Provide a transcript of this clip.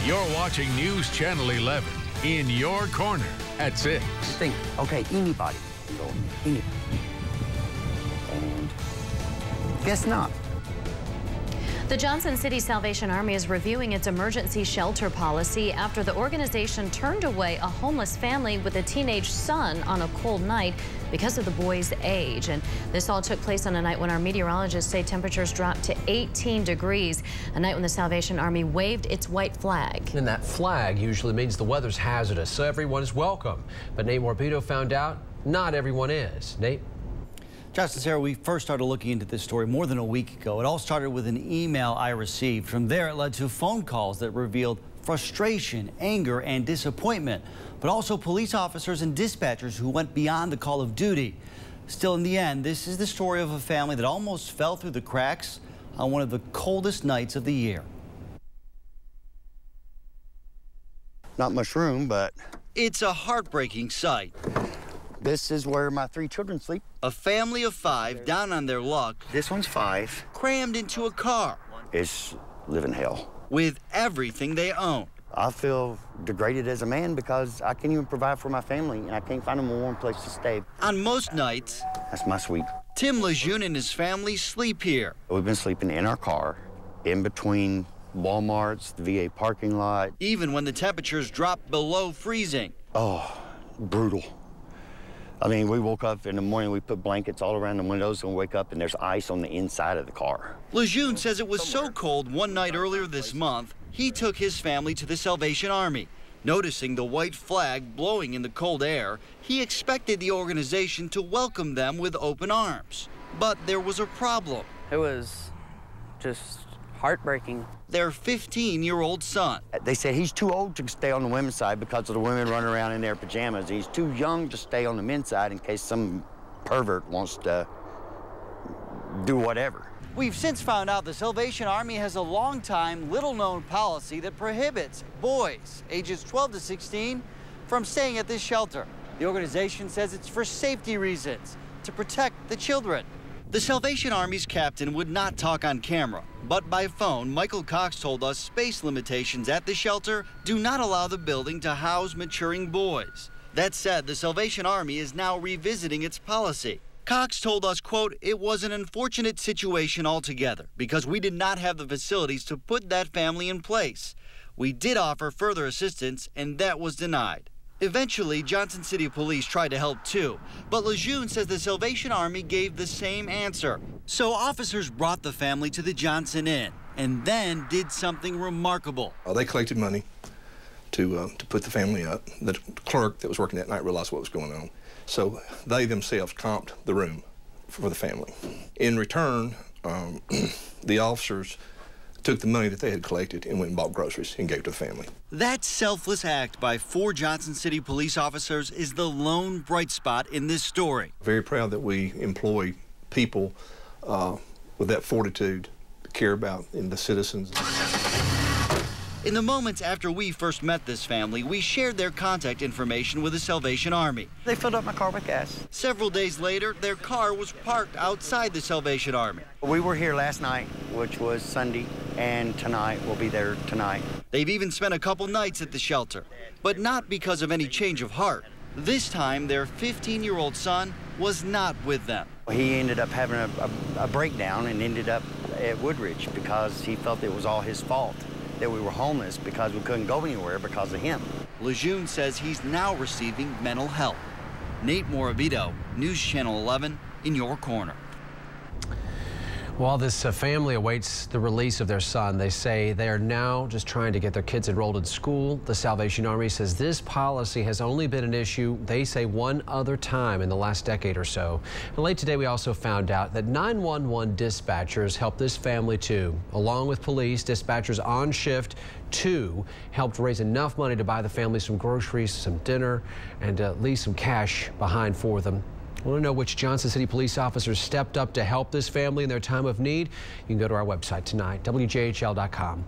You're watching News Channel 11 in your corner at 6. You think, okay, anybody can go, anybody. And guess not. The Johnson City Salvation Army is reviewing its emergency shelter policy after the organization turned away a homeless family with a teenage son on a cold night because of the boy's age. And this all took place on a night when our meteorologists say temperatures dropped to 18 degrees, a night when the Salvation Army waved its white flag. And that flag usually means the weather's hazardous, so everyone is welcome. But Nate Morabito found out not everyone is. Nate? Justin, Sarah, we first started looking into this story more than a week ago. It all started with an email I received. From there, it led to phone calls that revealed frustration, anger, and disappointment, but also police officers and dispatchers who went beyond the call of duty. Still, in the end, this is the story of a family that almost fell through the cracks on one of the coldest nights of the year. Not much room, but it's a heartbreaking sight. This is where my 3 children sleep. A family of 5 down on their luck. This one's 5. Crammed into a car. It's living hell. With everything they own. I feel degraded as a man because I can't even provide for my family and I can't find them a warm place to stay. On most nights, that's my suite. Tim Lejeune and his family sleep here. We've been sleeping in our car, in between Walmarts, the VA parking lot. Even when the temperatures drop below freezing. Oh, brutal. I mean, we woke up in the morning, we put blankets all around the windows and wake up and there's ice on the inside of the car. Lejeune says it was so cold one night earlier this month, he took his family to the Salvation Army. Noticing the white flag blowing in the cold air, he expected the organization to welcome them with open arms. But there was a problem. It was just heartbreaking. Their 15-year-old son. They said he's too old to stay on the women's side because of the women running around in their pajamas. He's too young to stay on the men's side in case some pervert wants to do whatever. We've since found out the Salvation Army has a long-time, little-known policy that prohibits boys ages 12 to 16 from staying at this shelter. The organization says it's for safety reasons, to protect the children. The Salvation Army's captain would not talk on camera, but by phone, Michael Cox told us space limitations at the shelter do not allow the building to house maturing boys. That said, the Salvation Army is now revisiting its policy. Cox told us, quote, "It was an unfortunate situation altogether because we did not have the facilities to put that family in place. We did offer further assistance and that was denied." Eventually, Johnson City Police tried to help too, but Lejeune says the Salvation Army gave the same answer. So officers brought the family to the Johnson Inn and then did something remarkable. They collected money to put the family up. The clerk that was working that night realized what was going on. So they themselves comped the room for the family. In return, the officers took the money that they had collected and went and bought groceries and gave to the family. That selfless act by 4 Johnson City police officers is the lone bright spot in this story. Very proud that we employ people with that fortitude to care about the citizens. In the moments after we first met this family, we shared their contact information with the Salvation Army. They filled up my car with gas. Several days later, their car was parked outside the Salvation Army. We were here last night, which was Sunday, and tonight we'll be there tonight. They've even spent a couple nights at the shelter, but not because of any change of heart. This time, their 15-year-old son was not with them. He ended up having a breakdown and ended up at Woodridge because he felt it was all his fault that we were homeless because we couldn't go anywhere because of him. Lejeune says he's now receiving mental help. Nate Morabito, News Channel 11, in your corner. While this family awaits the release of their son, they say they are now just trying to get their kids enrolled in school. The Salvation Army says this policy has only been an issue, they say, one other time in the last decade or so. And late today, we also found out that 911 dispatchers helped this family too. Along with police, dispatchers on shift too helped raise enough money to buy the family some groceries, some dinner, and leave some cash behind for them. Want to know which Johnson City police officers stepped up to help this family in their time of need? You can go to our website tonight, WJHL.com.